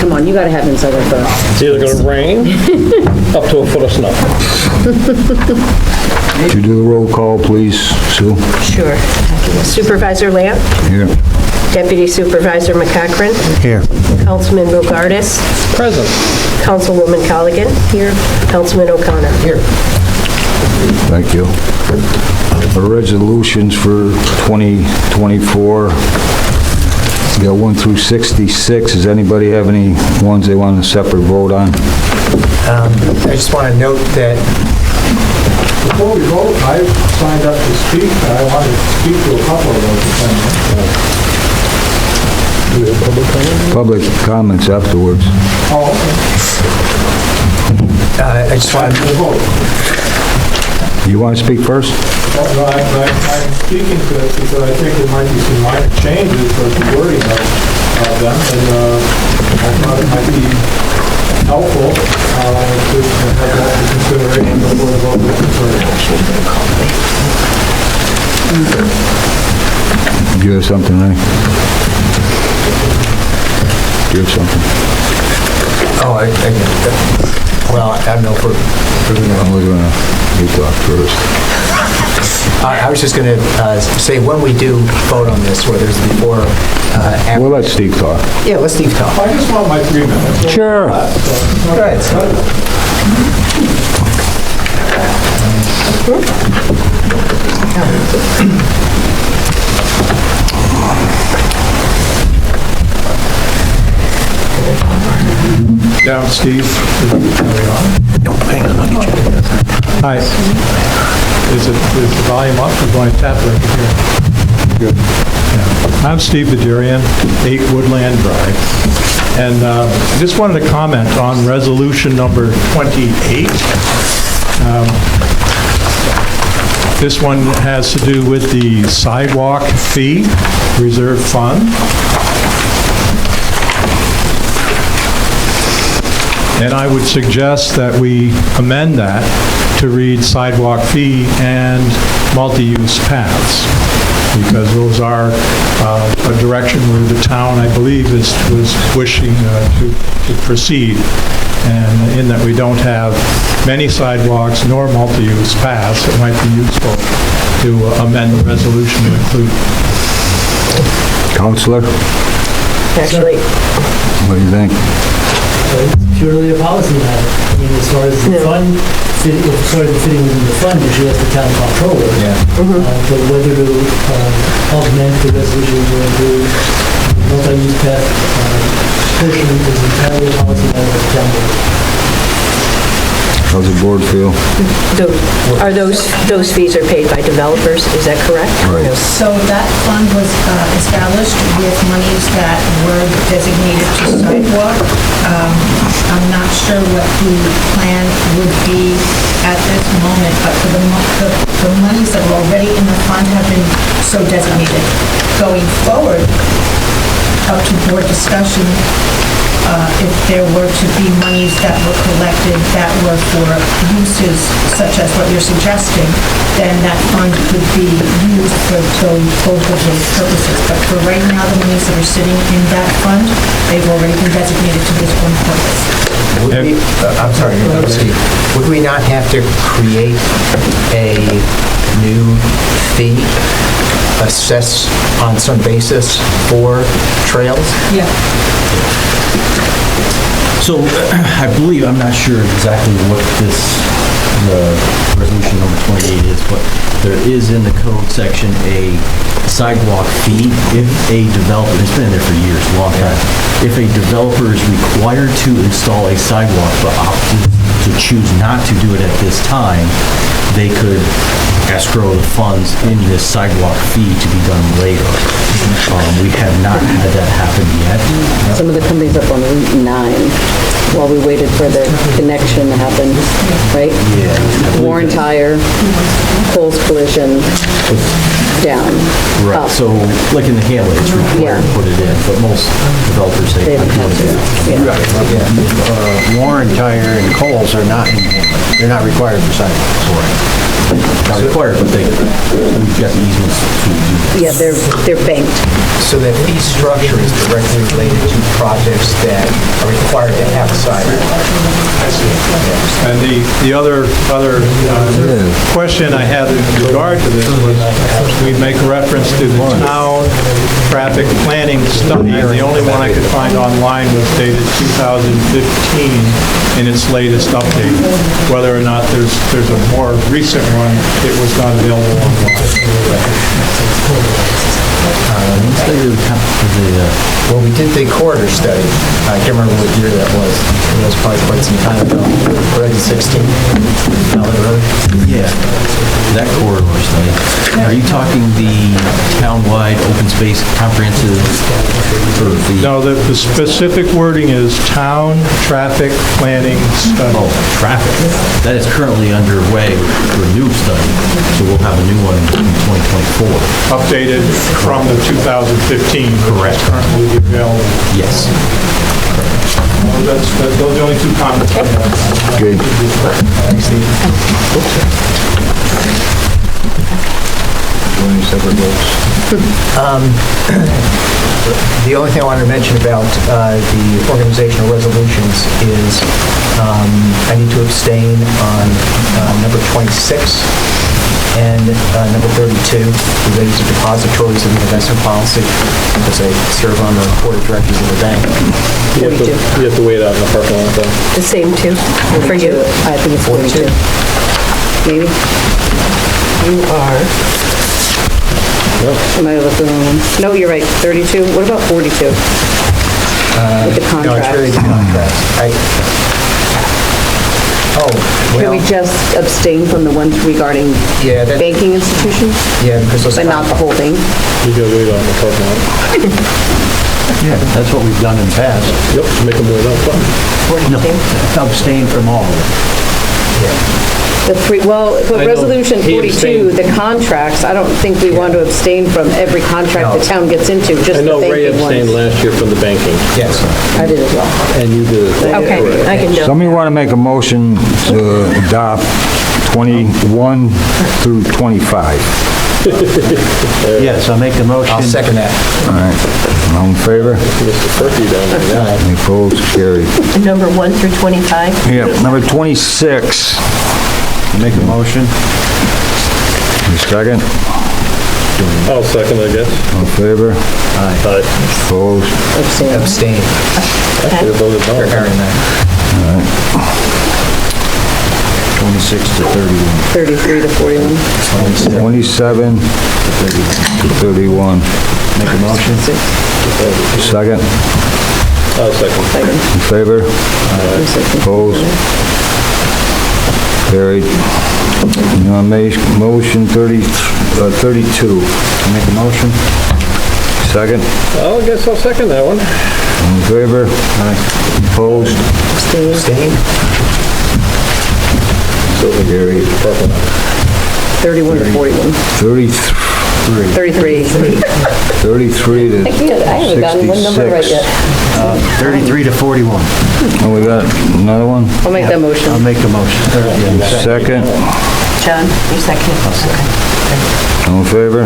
come on, you gotta have insider thoughts. It's either gonna rain up to a foot of snow. Would you do the roll call, please, Sue? Sure. Supervisor Lamb? Here. Deputy Supervisor McCachran? Here. Councilman Bogardus? Present. Councilwoman Colligan? Here. Councilman O'Connor? Here. Thank you. The resolutions for 2024, we got 1 through 66. Does anybody have any ones they want a separate vote on? I just want to note that Before we vote, I signed up to speak, and I wanted to speak to a couple of those. Public comments afterwards. Oh, I just want okay. Vote. You want to speak first? No, I'm speaking to it because I think there might be some minor changes to the wording of them, and I thought it might be helpful to have that in consideration before the vote is considered. Do you have something, Ray? Do you have something? well, I don't know if we're You talk first. I was just going to say when we do vote on this, whether it's before, after. We'll let Steve talk. Yeah, let's Steve talk. I just want my 3 minutes. Sure. Go ahead, Steve. Down, Steve. Hang on, I'll get you. Hi. Is the volume up? Or do I tap right here? Good. Yeah. I'm Steve Badurian, 8 Woodland Drive. And just wanted to comment on resolution number 28. This one has to do with the sidewalk fee reserve fund. And I would suggest that we amend that to read sidewalk fee and multi-use paths, because those are a direction where the town, I believe, was wishing to proceed. And in that we don't have many sidewalks nor multi-use paths, it might be useful to amend the resolution to include. Counselor, Actually, what do you think? It's purely a policy matter. I mean, as far as the fund, as far as the fitting within the fund, usually that's the town comptroller. Yeah. But whether to augment the resolution to include multi-use path portion is entirely a policy matter of the town board. How's the board feel? are those fees are paid by developers, is that correct? Right. So that fund was established with monies that were designated to sidewalk. I'm not sure what the plan would be at this moment, but for the monies that were already in the fund have been so designated. Going forward, up to board discussion, if there were to be monies that were collected that were for uses such as what you're suggesting, then that fund could be used for both of those purposes. But for right now, the monies that are sitting in that fund, they've already been designated to this one purpose. I'm sorry, Steve. Would we not have to create a new fee assessed on some basis for trails? Yeah. So I believe, I'm not sure exactly what the resolution number 28 is, but there is in the code section a sidewalk fee if a developer, it's been in there for years, a long time, if a developer is required to install a sidewalk but opted to choose not to do it at this time, they could escrow the funds in this sidewalk fee to be done later. We have not had that happen yet. Some of the companies up on Route 9, while we waited for the connection to happen, right? Yeah. Warren Tire, Coles Collision, down, Right, up. so like in the Hamlet, it's required to put it in, but most developers say, They I don't have do to. it. Yeah. Warren Tire and Kohl's are not in Hamlet. They're not required for sidewalks. Not required, but we've got the easements to do that. Yeah, they're banked. So that fee structure is directly related to projects that are required to have a sidewalk. And the other question I had in regard to this was, we make reference to the town traffic planning study. The only one I could find online was dated 2015 in its latest update. Whether or not there's a more recent one, it was not available online. Well, we did the corridor study. I can't remember what year that was. It was probably quite some time ago. Already 16. Yeah, that corridor study. Are you talking the town-wide open space comprehensive sort of the... No, the specific wording is town traffic planning study. Oh, traffic. That is currently underway for a new study, so we'll have a new one in 2024. Updated from the 2015. Correct. Currently available. Yes. Those are the only two comments I have. Okay. Thanks, Steve. Any separate votes? The only thing I wanted to mention about the organizational resolutions is I need to abstain on number 26 and number 32, related to depositories and investment policy, because I serve on the board of directors of the bank. You have to wait out in the parking lot, though. The same two for you? I think it's 42. Maybe? You are, Am I looking at one? No, you're right, 32. What about 42? With the No, it's really contract? the contract. Can we just abstain from the ones regarding Yeah, that- banking institutions, Yeah, because those... but not the whole thing? You gotta wait out in the parking lot. Yeah, that's what we've done in the past. Yep, make them wait out front. 42? Abstain from all of it. The three, well, I but know resolution he 42, abstained. the contracts, I don't think we want to abstain from every contract the town gets into, just I the know Ray banking abstained ones. last year from the banking, Yes. I did as well. and you did as well. Okay, I can do it. Somebody want to make a motion to adopt 21 through 25? Yes, I'll make a motion. I'll second that. All right, all in favor? Mr. Perky down there. Any opposed? Carried. Number 1 through 25? Yeah, number 26. Make a motion. Any second? I'll second, I guess. All in favor? Aye. Opposed? Abstain. Abstain. Should have voted no. For Aaron there. 26 to 31. 33 to 41. 27 to 31. Make a motion. Second? I'll second. Second. In favor? Opposed? Carried. Motion 32. Make a motion. Second? Well, I guess I'll second that one. All in favor? Opposed? Abstain. Carried. Parking lot. 31 to 41. 33 33. 33 to I haven't gotten one number right 66. yet. 33 to 41. Oh, we got another one? I'll make that motion. I'll make a motion. Second? John, you second. All in favor?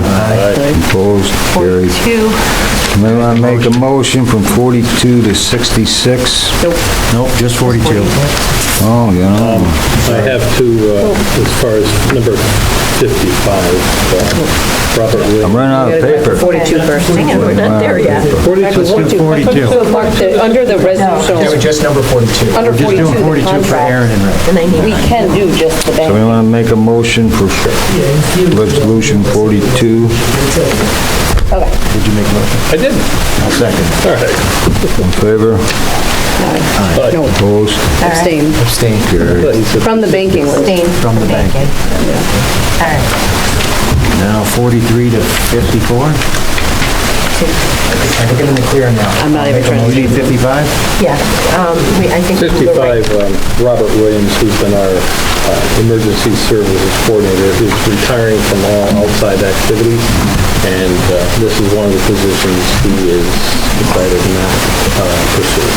Opposed? Carried. 42. May I make a motion from 42 to 66? Nope, just 42. Oh, you know, I have to, as far as number 55, Robert I'm Williams. running out of paper. 42 first. Hang on, we're not there yet. 42. Let's do 42. So Mark, under the Yeah, we're resolution, just number 42. under We're just 42, doing the 42 for Aaron contract, and Ray. And I need we can do just the So we bank. want to make a motion for resolution 42. Okay. Did you make a motion? I did. I'll second. All right. In favor? No, Opposed? abstain. Abstain. Carried. From the banking one. From the bank. All right. Now 43 to 54. I think I'm in the clear now. I'm not even trying to You need 55? Yeah, I think we're right. 55, Robert Williams, who's been our emergency services coordinator, is retiring from all outside activities, and this is one of the positions he is decided not pursue.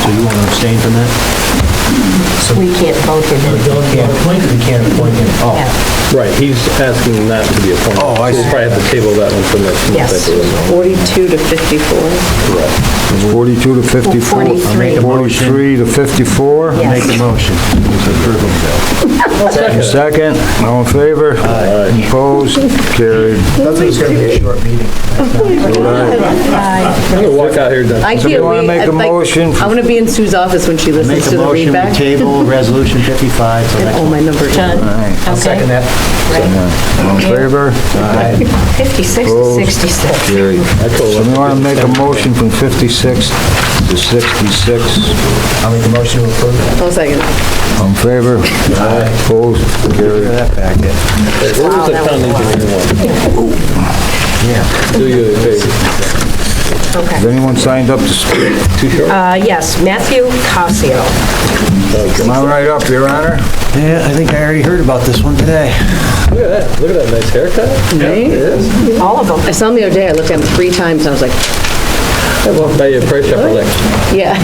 So you want to abstain from that? We can't vote him in. We can't appoint him. Oh, Yeah. Right, he's asking not to be appointed. Oh, I So we'll see. probably have to table that one for next month, I Yes. believe. 42 to 54. It's 42 to 54? 43. 43 to 54? Yes. Make the motion. Second, all in favor? Opposed? Carried. that's going to be a short meeting. I'm gonna walk out here, Doug. I Somebody can't wanna wait. make a I'd like- motion? I want to be in Sue's office when she Make listens a to the motion to readback. table Resolution 55 till And next all my month. numbers. All right, I'll second that. all in favor? 56 to Opposed? 66. Carried. I told Somebody him. want to make a motion from 56 to 66? I'll make a motion to approve. I'll second. All in favor? Opposed? Carried. Where was the town engineer one? Do you a favor? Okay. Has anyone signed up to speak? Too short? Yes, Matthew Casio. Come on right up, Your Honor. Yeah, I think I already heard about this one today. Look at that nice haircut. Right? It is. All of them. I saw him the other day. I looked at him 3 times. I was like, I walked by your price shop, I was like, yeah.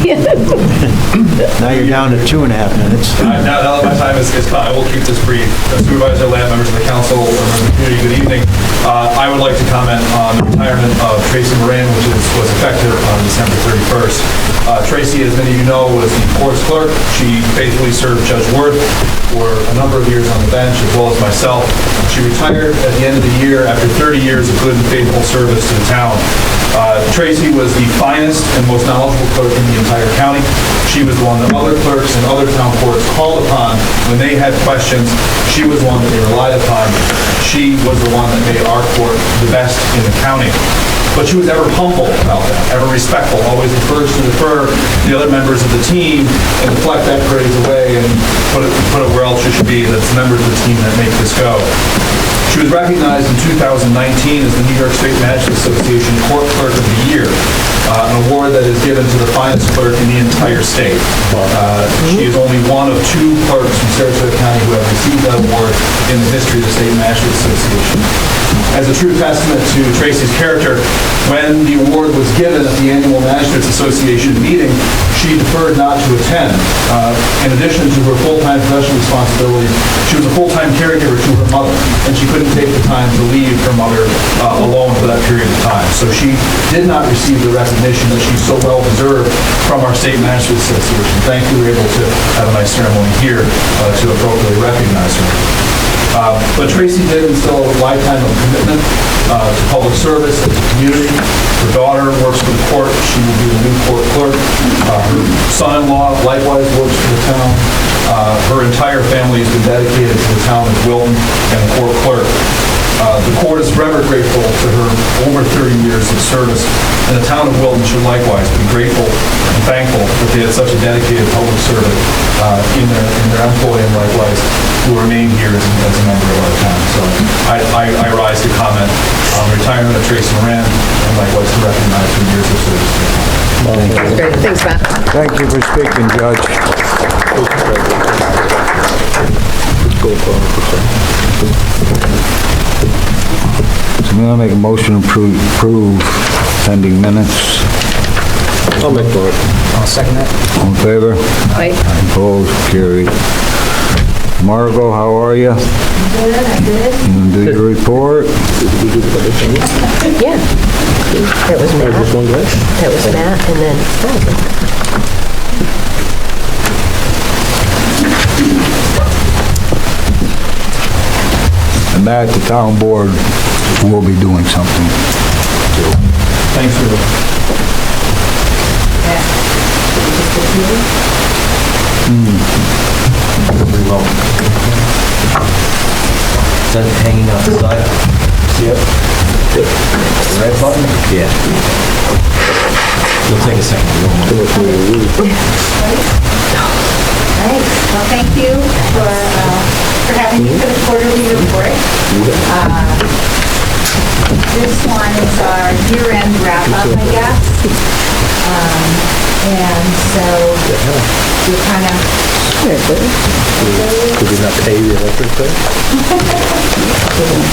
Now you're down to 2.5 minutes. Now that my time is come, I will keep this brief. Supervisor Lamb, members of the council, members of the community, good evening. I would like to comment on the retirement of Tracy Moran, which was effective on December 31st. Tracy, as many of you know, was the court's clerk. She faithfully served Judge Ward for a number of years on the bench, as well as myself. She retired at the end of the year after 30 years of good and faithful service to the town. Tracy was the finest and most knowledgeable clerk in the entire county. She was the one that other clerks and other town courts called upon when they had questions. She was the one that they relied upon. She was the one that made our court the best in the county. But she was ever humble about that, ever respectful, always prefers to defer to the other members of the team and deflect that praise away and put it where else it should be, that it's the members of the team that make this go. She was recognized in 2019 as the New York State Magistrate Association Court Clerk of the Year, an award that is given to the finest clerk in the entire state. She is only one of 2 clerks from Sarasota County who have received that award in the history of the State Magistrate Association. As a true testament to Tracy's character, when the award was given at the annual Magistrates Association meeting, she deferred not to attend. In addition to her full-time professional responsibilities, she was a full-time caregiver to her mother, and she couldn't take the time to leave her mother alone for that period of time. So she did not receive the recognition that she so well deserved from our State Magistrates Association. Thankfully, we were able to have a nice ceremony here to appropriately recognize her. But Tracy did instill a lifetime of commitment to public service and to community. Her daughter works for the court. She will be the new court clerk. Her son-in-law likewise works for the town. Her entire family has been dedicated to the town of Wilton and the court clerk. The court is forever grateful to her over 30 years of service, and the town of Wilton should likewise be grateful and thankful that they had such a dedicated public servant in their employ and likewise who remain here as a member of our town. So I rise to comment on the retirement of Tracy Moran and likewise to recognize her years of service to the town. Great. Thanks, Matt. Thank you for speaking, Judge. So I'm going to make a motion to approve pending minutes. I'll make the motion. I'll second that. All in favor? Right. Opposed? Carried. Margot, how are you? Good, I'm good. You gonna do your report? Yeah. That was Matt. Just one guy? That was Matt, and then, And Matt, the town board will be doing something. Thanks for Pretty well. Is that hanging out the side? See it? The red button? Yeah. It'll take a second to go on. Right, well, thank you for having me for the quarterly report. This one is our year-end wrap-up, I guess. And so we kind of... Did you not pay the electric bill?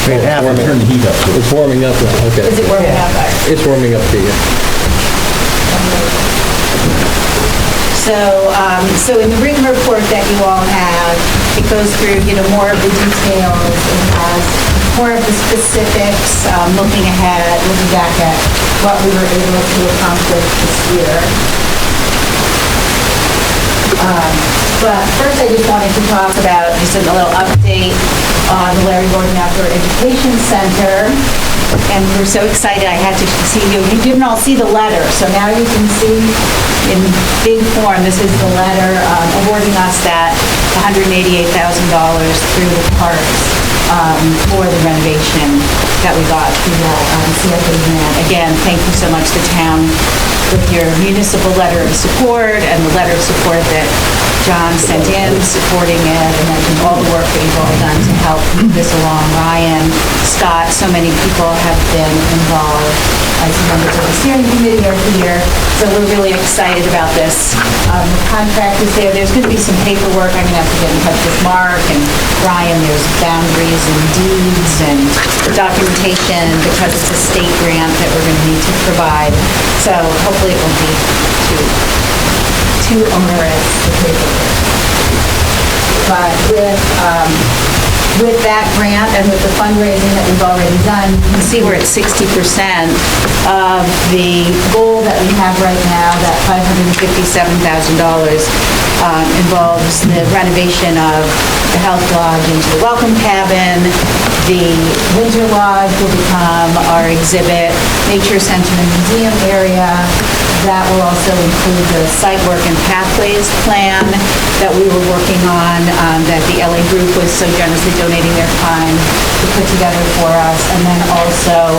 Wait, half, and turn the heat up. It's warming up now, okay. Is it warming up? It's warming up to you. So So in the written report that you all have, it goes through, more of the details. It has more of the specifics, looking ahead, looking back at what we were able to accomplish this year. But first I just wanted to talk about just a little update on the Larry Gordon Outdoor Education Center. And we're so excited I had to see you. You didn't all see the letter, so now you can see in big form, this is the letter awarding us that $188,000 through the parks for the renovation that we got through that CFA grant. Again, thank you so much, the town, with your municipal letter of support and the letter of support that John sent in supporting it, and then all the work that you've all done to help move this along. Ryan, Scott, so many people have been involved. As members of the steering committee are here, so we're really excited about this. The contract is there. There's going to be some paperwork. I'm going to have to get in touch with Mark and Ryan. There's boundaries and deeds and documentation because it's a state grant that we're going to need to provide. So hopefully it won't be too onerous, the paperwork. But with that grant and with the fundraising that we've already done, you can see we're at 60% of the goal that we have right now, that $557,000 involves the renovation of the health lodge into the welcome cabin. The winter lodge will become our exhibit, nature center and museum area. That will also include the site work and pathways plan that we were working on, that the LA group was so generously donating their time to put together for us. And then also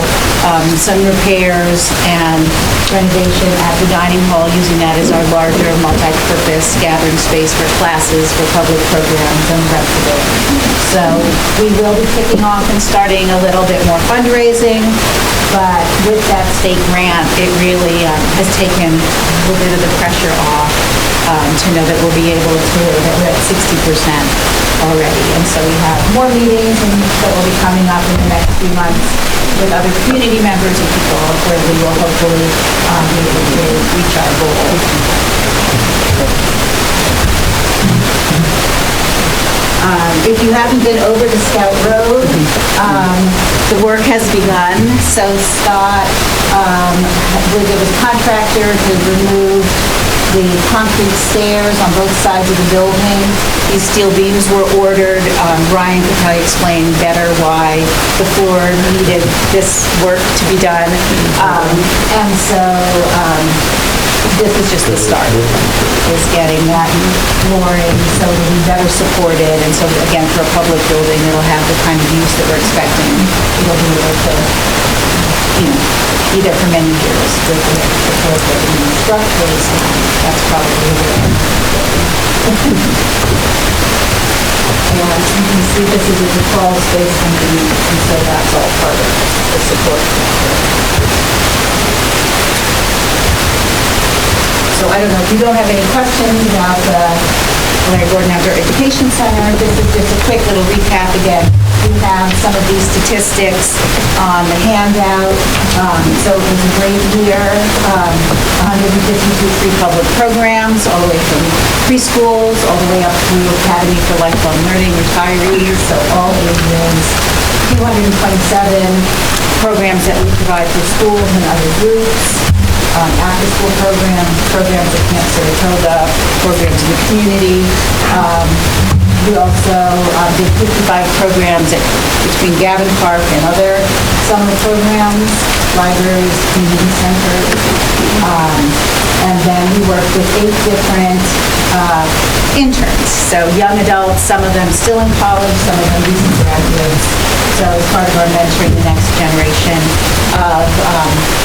some repairs and renovation at the dining hall, using that as our larger multi-purpose gathering space for classes, for public programs, and the rest of it. So we will be kicking off and starting a little bit more fundraising, but with that state grant, it really has taken a little bit of the pressure off to know that we'll be able to, that we're at 60% already. And so we have more meetings that will be coming up in the next few months with other community members and people where we will hopefully be able to reach our goal. If you haven't been over to Scout Road, the work has begun. So Scott, there was a contractor to remove the concrete stairs on both sides of the building. These steel beams were ordered. Ryan could probably explain better why the floor needed this work to be done. And so this is just the start, is getting that flooring so it'll be better supported. And so again, for a public building, it'll have the kind of use that we're expecting. It'll be able to, be there for many years with the support that we need structurally. So that's probably and you can see this is a crawl space underneath, and so that's all part of the support. So I don't know if you don't have any questions about the Larry Gordon Outdoor Education Center. This is just a quick little recap again. We have some of these statistics on the handout. So it was a great year. 152 free public programs, all the way from preschools, all the way up through Academy for Lifelong Learning, retirees, so all ages. 227 programs that we provide for schools and other groups. After-school programs at Camp Saratoga, programs in the community. We also did 55 programs between Gavin Park and other summer programs, libraries, community centers. And then we worked with 8 different interns. So young adults, some of them still in college, some of them recent graduates. So as part of our mentoring the next generation of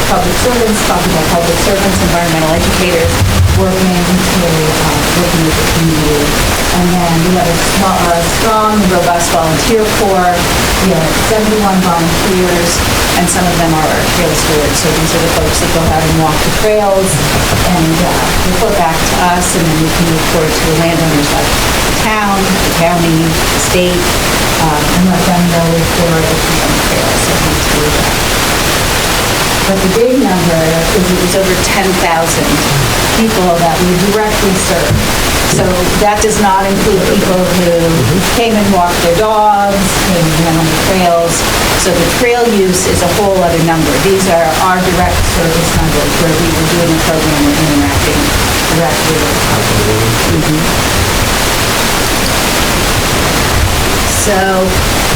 public servants, talking about public servants, environmental educators, working with the community. And then we have a strong and robust volunteer corps. We have 71 volunteers, and some of them are our trail stewards. So these are the folks that go out and walk the trails and report back to us, and then we can report to the landowners like the town, the county, the state, and let them know if there are issues on the trails. So we do that. But the big number is it was over 10,000 people that we directly serve. So that does not include people who came and walked their dogs, came and ran on the trails. So the trail use is a whole other number. These are our direct service numbers where we were doing a program and interacting directly with the public. So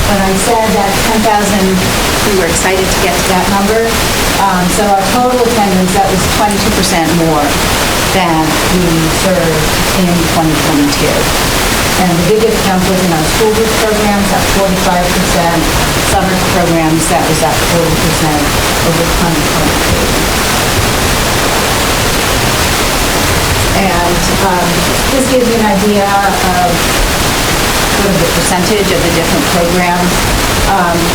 when I said that 10,000, we were excited to get to that number. So our total attendance, that was 22% more than we served in 2022. And the biggest jump was in our school group programs, at 45%. Summer programs, that was at 40% over 2022. And this gives you an idea of sort of the percentage of the different programs.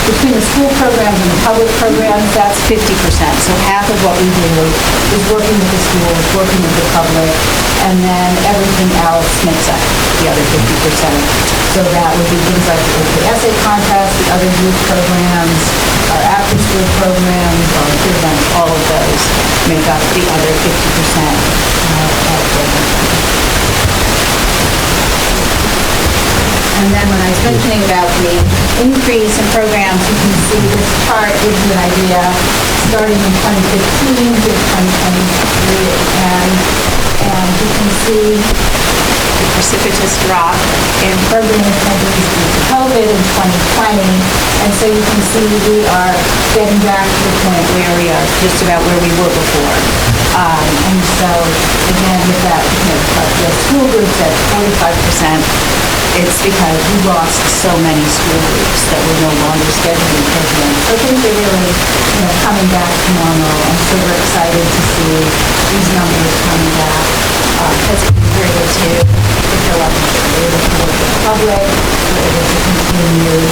Between the school programs and the public programs, that's 50%. So half of what we do is working with the schools, working with the public, and then everything else makes up the other 50%. So that would be things like the essay contest, the other youth programs, our after-school programs, volunteer events, all of those make up the other 50% of programs. And then when I was mentioning about the increase in programs, you can see this chart gives you an idea starting in 2015 to 2023. And you can see the precipitous drop in program attendance due to COVID in 2020. And so you can see we are getting back to the point where we are just about where we were before. And so, again, with that, the school groups at 45%, it's because we lost so many school groups that were no longer scheduling programs. So things are really, coming back to normal, and so we're excited to see these numbers coming back. Because we're able to fill up, we're able to work with the public, we're able to continue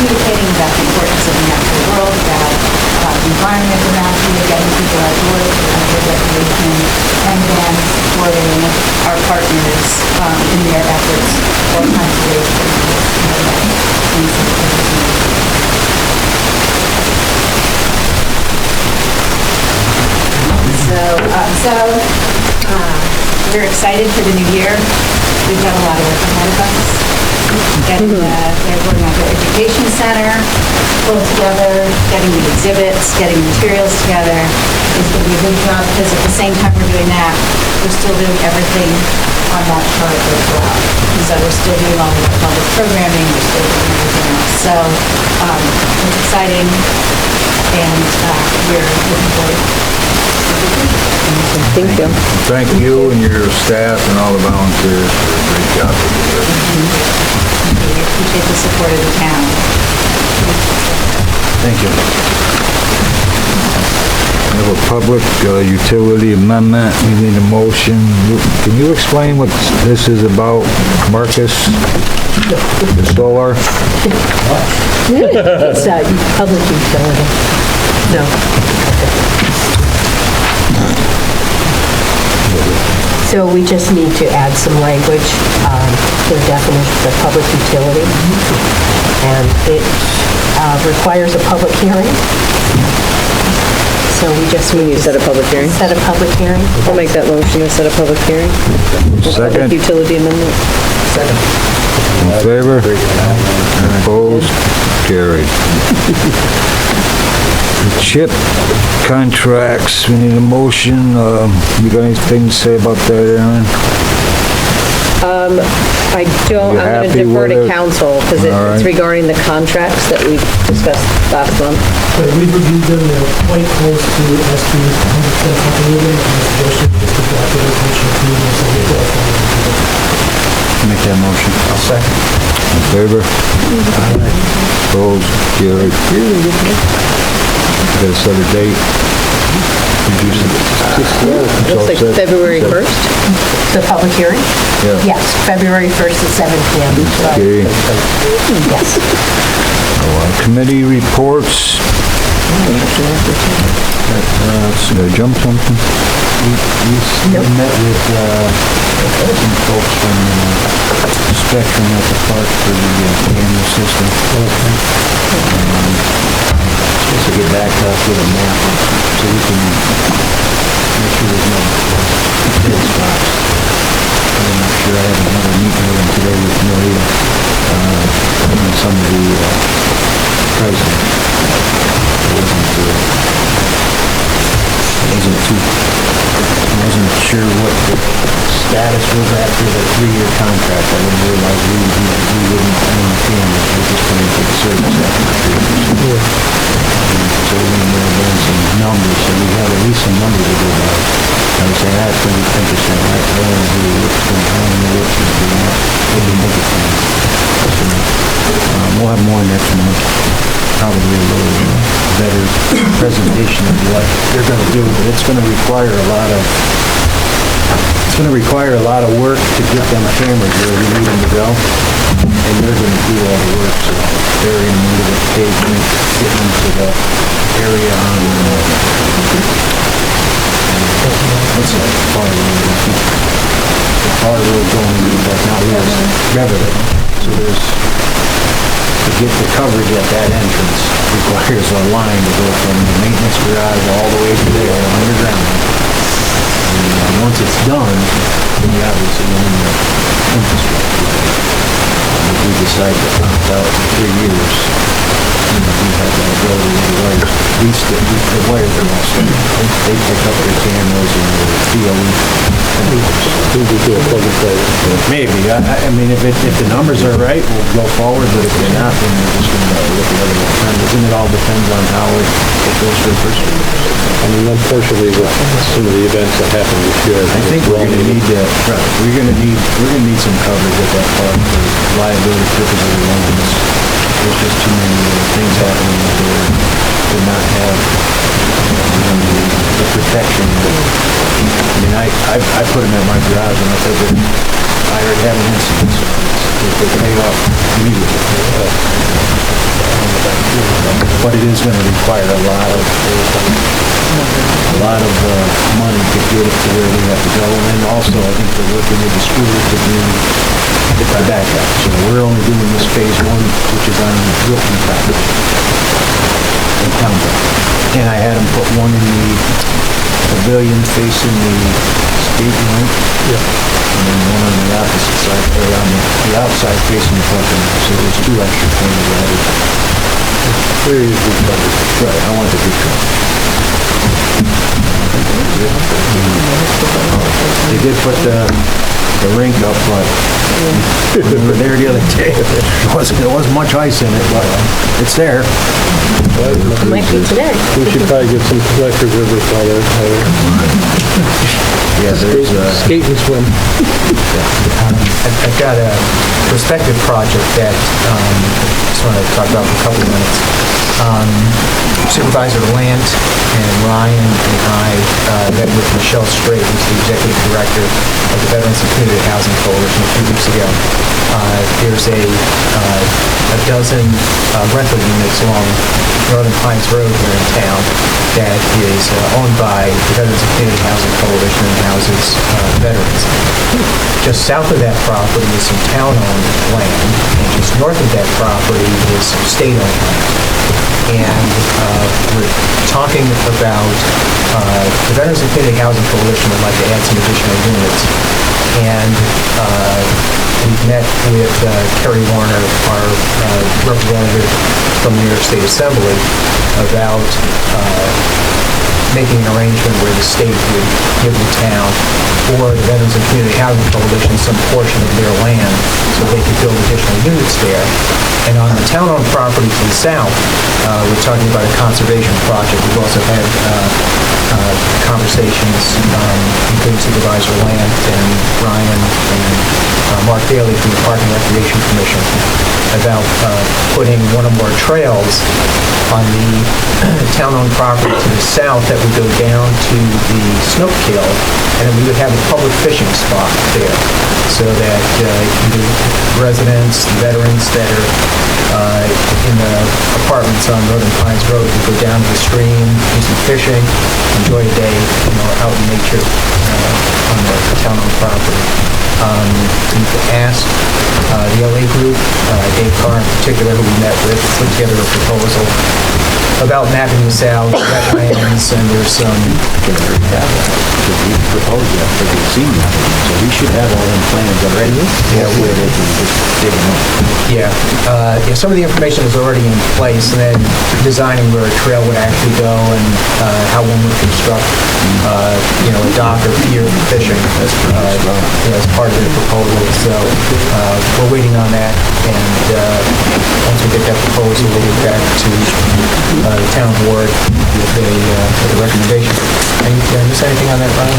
communicating about the importance of the natural world, about the environment around here, getting people outdoors, outdoor recreation, and then supporting our partners in their efforts for conservation. We're excited for the new year. We've got a lot of work ahead of us. Getting the Gordon Education Center pulled together, getting the exhibits, getting materials together is going to be a big job, because at the same time we're doing that, we're still doing everything on that chart as well. So we're still doing all the public programming, we're still doing everything else. So it's exciting, and we're looking forward. Thank you. Thank you and your staff and all the volunteers for a great job. We appreciate the support of the town. Thank you. We have a public utility amendment. We need a motion. Can you explain what this is about, Marcus? The solar? It's public utility. No. So we just need to add some language to the definition of public utility. And it requires a public hearing. So we just need to set a public hearing? Set a public hearing. I'll make that motion to set a public hearing. Second. Public utility amendment. Second. In favor? Opposed? Carried. CHIP contracts, we need a motion. You got anything to say about that, Aaron? I don't, You I'm going to happy defer with to it? council, because All right. it's regarding the contracts that we discussed last month. So we've reviewed them, they're quite close to estimates, 100% completed, and the suggestion is to draft a resolution approving this on April 20th. Make that motion. I'll second. In favor? Opposed? Carried. Got to set a date? Looks like February 1st. The public hearing? Yeah. Yes, February 1st at 7 p.m. Okay. Yes. Committee reports. Did I jump something? We met with some folks from Spectrum at the park for the camera system. Supposed to get back to us with a map so we can make sure there's no dead spots. I'm not sure, I have another meeting with them today with Maria, and some of the president. I wasn't sure what the status was after the 3-year contract. I didn't realize we wouldn't own the cameras, we're just going to take service after 3 years. So we're going to learn some numbers, so we have at least some numbers to go by. I was saying, that's going to be 10%, right? I don't know what's going on, what's going to be on. We'll be making things. We'll have more next month. Probably a little better presentation of what they're going to do, but it's going to require a lot of work to get them cameras where we need them to go, and they're going to do all the work, so burying them into the pavement, getting them to the area on, what's that, far road, the far road going, but now here's Beverly, so there's, to get the coverage at that entrance requires a line to go from the maintenance garage all the way to there, underground. And once it's done, then you obviously own the infrastructure. If we decide to opt out in 3 years, we have that ability to wire. The wires are all set. They pick up their cameras and their PLE. We do a plug and play. Maybe. I mean, if the numbers are right, we'll go forward, but if they're not, then we're just going to look at other alternatives. And it all depends on how it goes for the first year. I mean, unfortunately, with some of the events that happened this year, I think we're going to need to, we're going to need some coverage at that park for liability purposes alone. There's just too many things happening that would not have the protection. I mean, I put them at my garage and I said that I already have an incident, so they pay off immediately. But it is going to require a lot of money to get it to where we have to go. And then also, I think they're working with the school to do the backup. So we're only doing this phase 1, which is on Wilton property. And I had them put one in the pavilion facing the state rink. And then one on the opposite side, or on the outside facing the parking lot. So there's 2 extra cameras added. Very good coverage. Right, I want the good coverage. They did put the rink up, but when we were there the other day, there wasn't much ice in it, but it's there. It might be today. We should probably get some electric rivers while they're Yeah, there's skate and swim. I've got a prospective project that I just want to talk about for a couple of minutes. Supervisor Lant and Ryan and I met with Michelle Strait, who's the Executive Director of the Veterans and Community Housing Coalition a few weeks ago. There's a dozen rental units along Northern Pines Road here in town that is owned by the Veterans and Community Housing Coalition and houses veterans. Just south of that property is some town-owned land, and just north of that property is some state-owned land. And we're talking about the Veterans and Community Housing Coalition would like to add some additional units. And we've met with Kerry Warner, our representative from the New York State Assembly, about making an arrangement where the state would give the town or the Veterans and Community Housing Coalition some portion of their land so they could build additional units there. And on the town-owned property to the south, we're talking about a conservation project. We've also had conversations, including Supervisor Lant and Ryan and Mark Daly from the Park and Recreation Commission, about putting one or more trails on the town-owned property to the south that would go down to the Snook Hill, and then we would have a public fishing spot there, so that either residents, veterans that are in the apartments on Northern Pines Road could go down to the stream, do some fishing, enjoy a day, out in nature on the town-owned property. You can ask the LA group, Dave Carr in particular, who we met with, put together a proposal about mapping this out, wetlands, and there's some... We proposed that, but we've seen that, so we should have all them plans already. Yeah, where they can just dig them up. Yeah, some of the information is already in place, and then designing where a trail would actually go and how one would construct, a dock or pier for fishing as part of the proposal. So we're waiting on that, and once we get that proposal, we'll get back to the town board with a recommendation. Did I miss anything on that, Brian?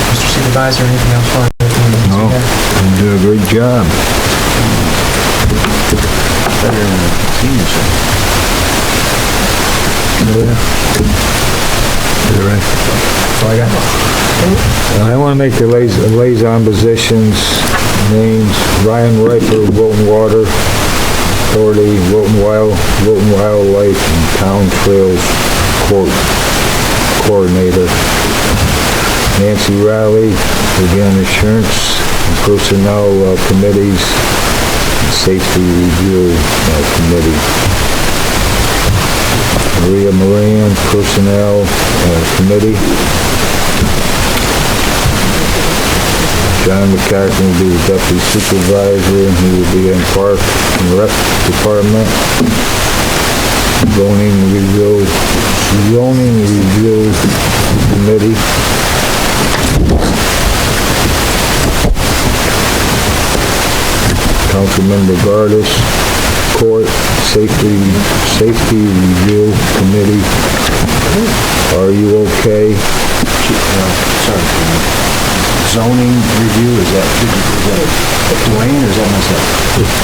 Mr. Supervisor, anything else? No, you do a great job. Better than the senior center. You're right. That's all I got. I want to make the liaison positions, names, Ryan Riper, Wilton Water Authority, Wilton Wildlife, and Town Trails Coordinator. Nancy Riley, again, Insurance and Personnel Committees, and Safety Review Committee. Maria Moran, Personnel Committee. John McCarthy will be the Deputy Supervisor, and he will be in Park and Rec Department. Zoning Review Committee. Councilmember Gardis, Court Safety Review Committee. Are you okay? Sorry. Zoning review, is that Dwayne, or is that myself?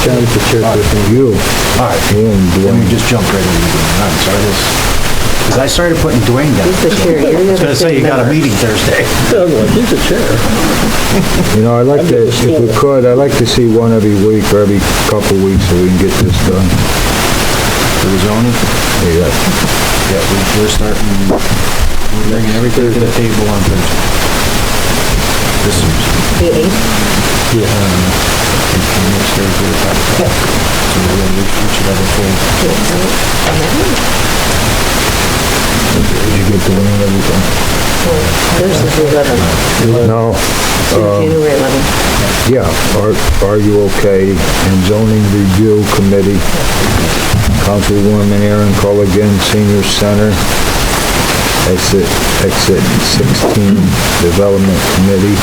John's the chairperson. You. All right. And Let me Dwayne. just jump right into Dwayne. I'm sorry, because I started putting Dwayne down. He's the chair. You're I was the gonna say, you got a member. meeting Thursday. He's the chair. I'd like to, if we could, I'd like to see one every week or every couple weeks so we can get this done. For the zoning? Yeah. Yeah, we're bringing everything to the table on Thursday. This is, The 8th? next Thursday, so we should have a full. Did you get the one everything? This is the 11th. No. January 11th. Yeah, are you okay? And Zoning Review Committee, Councilwoman Aaron Culligan, Senior Center, Exit 16 Development Committee,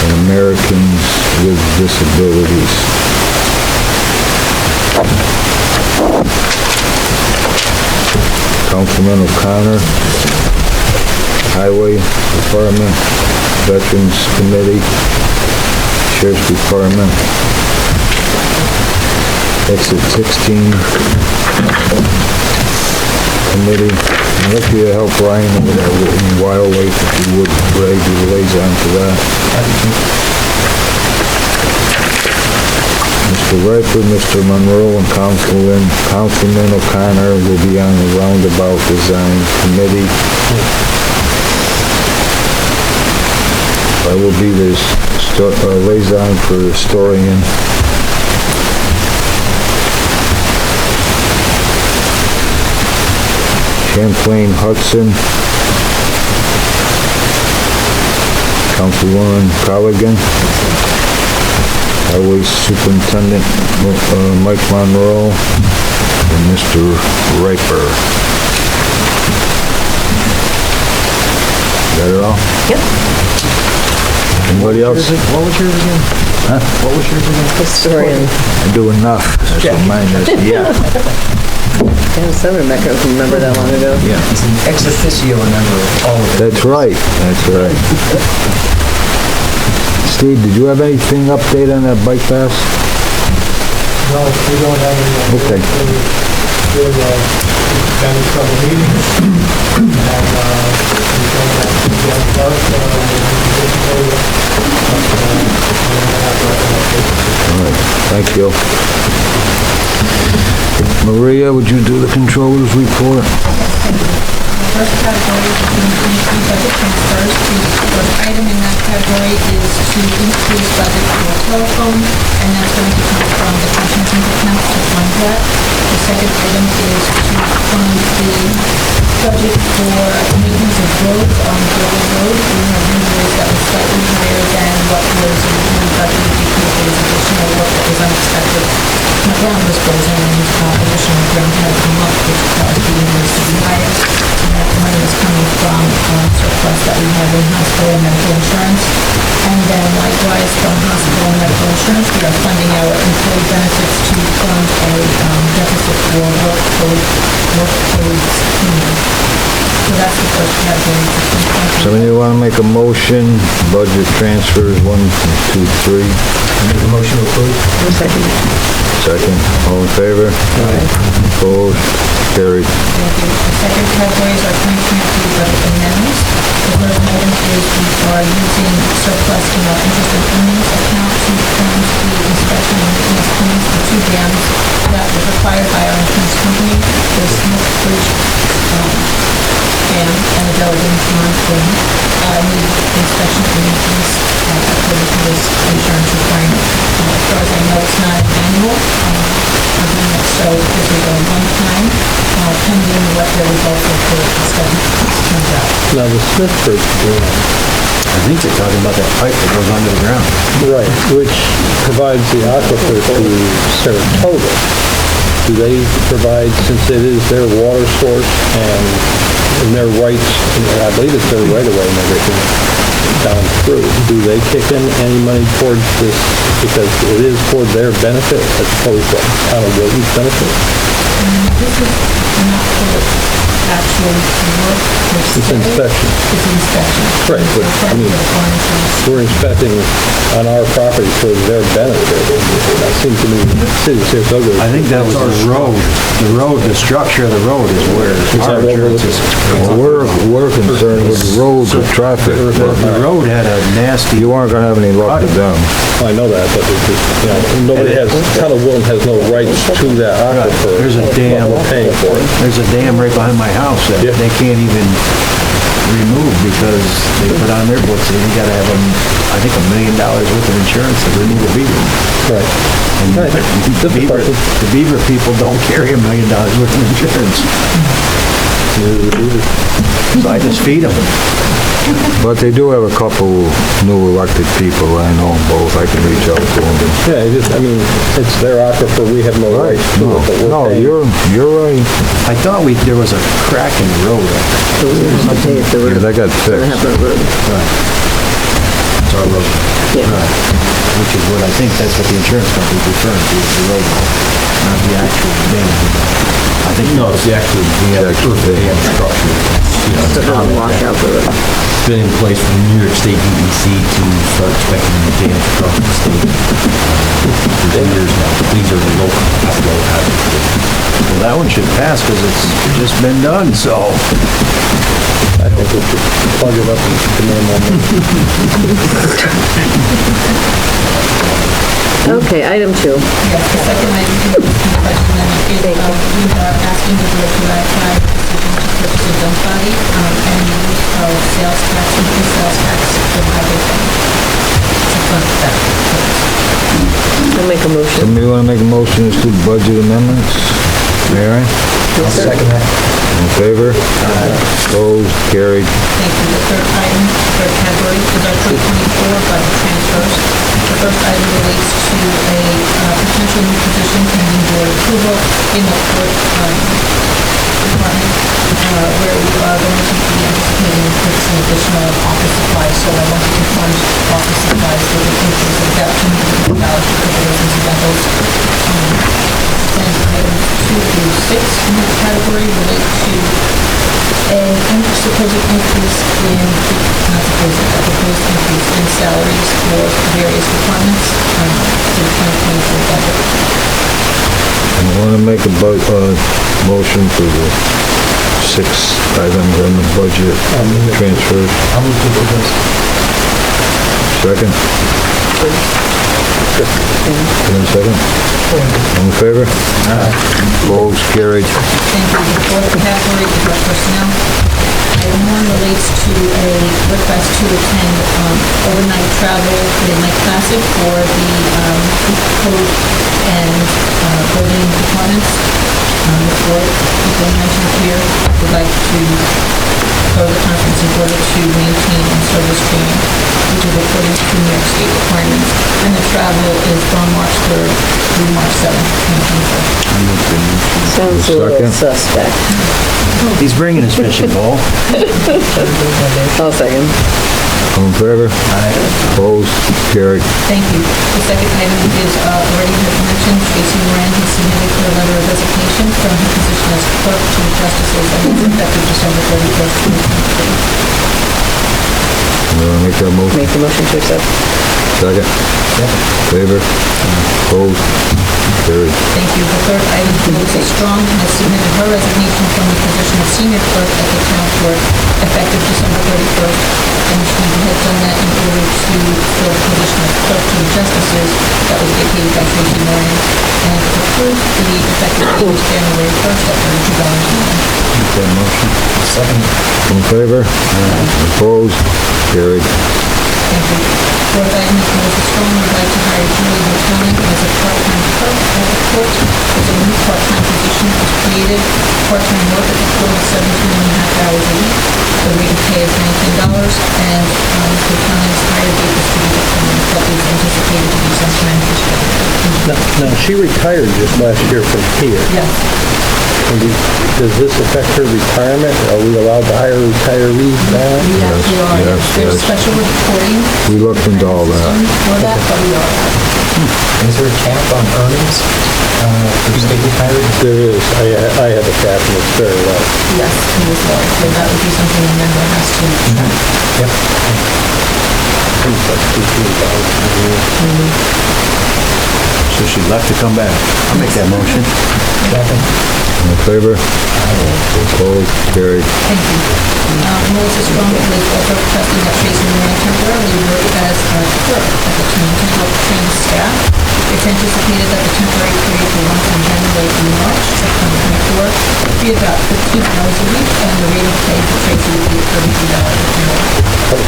and Americans with Disabilities. Councilman O'Connor, Highway Department, Veterans Committee, Sheriff's Department, Exit 16 Committee. I'd like you to help Ryan over there with Wildlife, if you would, Ray, be the liaison to that. Mr. Riper, Mr. Monroe, and Councilman O'Connor will be on the Roundabout Design Committee. I will be the liaison for historian. Champlain Hudson, Councilwoman Colligan, Highway Superintendent Mike Monroe, and Mr. Riper. Is that it all? Yep. Anybody else? What was yours again? Huh? What was yours again? Historian. I do enough. That's what mine is. Yeah. Dan Summerbeck, I don't remember that long ago. Yeah. It's an ex officio member of all of it. That's right. That's right. Steve, did you have anything update on that bike pass? No, we don't have any. Okay. We've done a couple meetings, and we don't have to get dark, All right. Thank you. Maria, would you do the controller's report? First category is the budget transfers. The first item in that category is to increase budget for telephone, and that's going to come from the contingent account to fund that. The second item is to fund the budget for maintenance of roads on Dover Road. We have invoice that was slightly higher than what was originally budgeted because there was additional work that was unexpected. The ground was frozen and additional ground had come up, which caused the invoice to be higher. And that money is coming from surplus that we have in hospital and medical insurance. And then likewise from hospital and medical insurance, we are funding our employee benefits to fund a deficit for work codes cleaning. So that's the first category for 2020. Somebody want to make a motion, budget transfers, 1, 2, 3. Make a motion to approve? Second, all in favor? Opposed? Carried. Thank you. The second category is our 2023 budget amendments. The first item is we are using surplus in our interest and earnings account to fund the inspection and maintenance claims for 2 dams that was required by our insurance company, the Smoke Bridge dam and the Delavan Pond dam. Need inspection and maintenance according to this insurance requirement. As far as I know, it's not an annual agreement, so this is a one-time pending what the results of the study turns out. Now, the Smith Bridge dam, I think they're talking about that pipe that goes under the ground. right, which provides the aquifer to Saratoga. Do they provide, since it is their water source and their rights, and I believe it's their right of way and everything down through, do they kick in any money towards this, because it is for their benefit as opposed to town of Wilton's benefit? This is not for actual work per se. It's inspection. It's inspection. Right, but, I mean, we're inspecting on our property for their benefit. That seems to me, the city of Saratoga. I think that was the road. The structure of the road is where our insurance is. Well, we're concerned with roads and traffic. The road had a nasty, You aren't gonna have any luck with them. I know that, but it's just, you know, nobody has, town of Wilton has no rights to that aquifer. There's a dam. We're paying for it. there's a dam right behind my house that Yeah. they can't even remove because they put on their books that you gotta have I think $1 million worth of insurance to remove a beaver. Right. And the beaver people don't carry $1 million worth of insurance. So I just feed them. But they do have a couple new elected people, I know both, I can reach out to them. Yeah, it just, I mean, it's their aquifer, we have no rights to it, but we're No, paying. you're right. I thought there was a crack in the road. Yeah, that got fixed. It's our road. Which is what I think, that's what the insurance company's referring to, is the road, not the actual dam. I think, no, it's the actual dam structure. So it doesn't wash out the road. It's been in place from New York State DEC to start inspecting the dams across the state for 10 years now. These are the local hazards. Well, that one should pass because it's just been done, so. I think we should plug it up and demand more money. Okay, item 2. Yes, the second item is the question is, we are asking the board to ratify the decision to purchase a dump body and use of sales tax, increased sales tax for highway fund to fund that purpose. I'll make a motion. Somebody wanna make a motion as to budget amendments? Mary? I'll second that. In favor? Opposed? Carried. Thank you. The third item, third category is our 2024 budget transfers. The first item relates to a potential new position pending board approval in the court department, where we are going to be anticipating purchasing additional office supplies. So I wanted to fund office supplies with an increase of about $200,000 to cover those incidentals. Then items 2 through 6 in that category relate to a supposed increase in, not supposed, a proposed increase in salaries for various departments to the 2024 budget. I wanna make a motion for the 6 items on the budget transfers. I'll move to approve this. Second? a second? All in favor? Opposed, carried. Thank you. The fourth category is our personnel. Item 1 relates to a request to attend overnight travel for the night classic for the code and building departments. The board, people mentioned here, would like to go to the conference in order to maintain and service training, which is according to New York State requirements. And the travel is from March 3rd through March 7th, 2024. Sounds a little Second. suspect. He's bringing his fishing pole. I'll second. All in favor? Opposed, carried. Thank you. The second item is already mentioned, Tracy Moran has submitted her letter of resignation from her position as clerk to the justices, and it's effective December 31st, 2023. You wanna make that motion? Make the motion to accept. Second? Favor? Opposed, carried. Thank you. The third item, Melissa Strong has submitted her resignation from the position of senior clerk at the town clerk effective December 31st, and she has done that in order to fill the position of clerk to the justices that was vacated by Tracy Moran, and approved the effective date is January 1st at $32 an hour. Make that motion. Second. All in favor? Opposed, carried. Thank you. Fourth item is Melissa Strong would like to hire Julie Wilton as a part-time clerk at the court. As a new part-time position was created, part-time work at the court is 17.5 hours a week. The rate of pay is $19, and Mr. Wilton's hire date is to be determined, but is anticipated to be sometime this year. Now, she retired just last year from here. Yes. Does this affect her retirement? Are we allowed to hire retirees now? We actually are. yes, There's yes. special reporting We looked into all that. for that, but we are. Is there a cap on earnings for state retired? There is. I have a cap and it's very low. Yes, it is low. So that would be something a member has to check. Yep. It's like $15,000 a year. So she'd left to come back. I'll make that motion. Second. All in favor? Opposed, carried. Thank you. Melissa Strong is also requesting that Tracy Moran temporarily work as a clerk at the town to help train staff. It's anticipated that the temporary period will run from January through March of 2024, be about 15 hours a week, and the rate of pay for Tracy would be $33 an hour.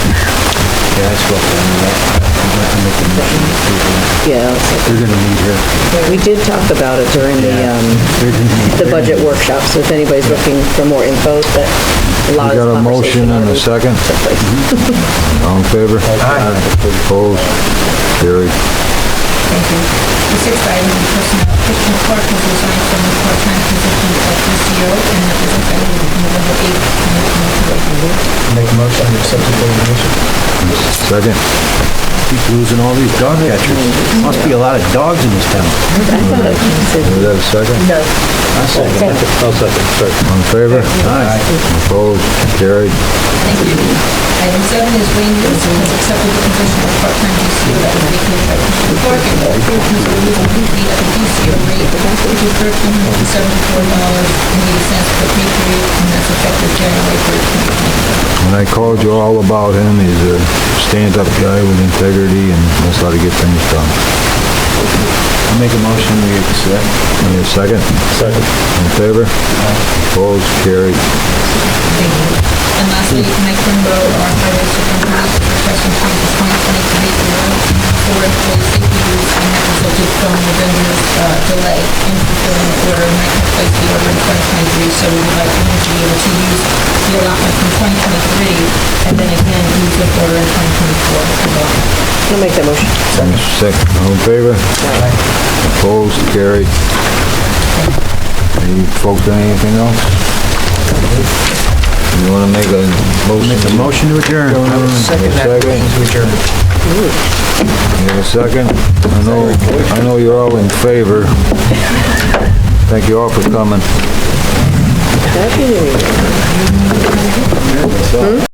Yeah, I spoke to him. I'll make the motion. Yeah, I'll second. We're gonna need her. We did talk about it during the budget workshop, so if anybody's looking for more info, that a lot We of got a conversation motion and a already second. took place. All in favor? Opposed, carried. Thank you. The sixth item is personnel. Christian Clark has resigned from the part-time position of DCO, and that was effective November 8th, 2023. Make a motion to accept the resignation. Second? Keep losing all these dog catchers. Must be a lot of dogs in this town. Was that a second? No. I second. I'll second, sorry. All in favor? Aye. Opposed, carried. Thank you. Item 7 is Wayne Wilson has accepted the position of part-time DCO that was vacated by Christian Clark, and will approve his release and complete at the DCO rate, which is $1,374.80 per pay period, and that's effective January 3rd, 2024. When I called you all about him, he's a stand-up guy with integrity and knows how to get things done. I'll make a motion we accept. Need a second? Second. All in favor? Opposed, carried. Thank you. And lastly, Mike Monroe, our highway superintendent, is requesting changes 2023 for employee safety rules, and that resulted from the vendor's delay in fulfilling the order. Mike had placed the order in 2023, so we would like him to be able to use the allotment from 2023, and then again use the order in 2024 as well. I'll make that motion. Second. All in favor? Opposed, carried. Any folks got anything else? You wanna make a motion? Make a motion to adjourn. Second that motion to adjourn. You have a second? I know you're all in favor. Thank you all for coming. Happy New Year.